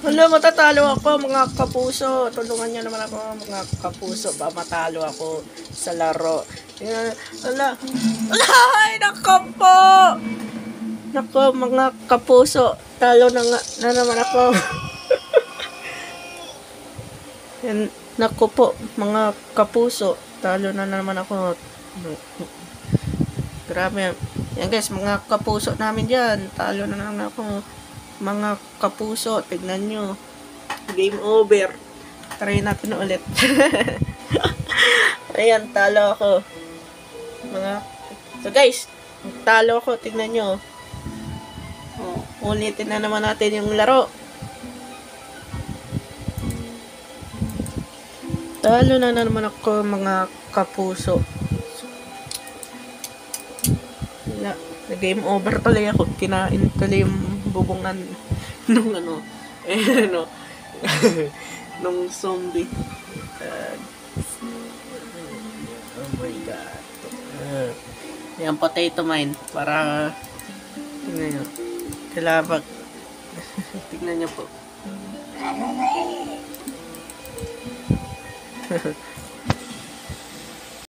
Hala, matatalo ako mga kapuso. Tulungan niyo naman ako mga kapuso. Ba matalo ako sa laro. Hala. Ay, nako po. Nako mga kapuso. Talo na nga na naman ako. Yan, nako po mga kapuso. Talo na naman ako. Grabe. Yan guys, mga kapuso namin dyan. Talo na naman ako. Mga kapuso, tignan nyo. Game over. Try natin ulit. Ayan, talo ako. So guys, talo ako. Tignan nyo. Ulitin na naman natin yung laro. Talo na naman ako mga kapuso. Game over tuloy ako. Kinain tuloy yung bubungan nung nung zombie. Oh my god. Yan, potato mine. Para tingnan nyo. Kalabag. Tingnan nyo po.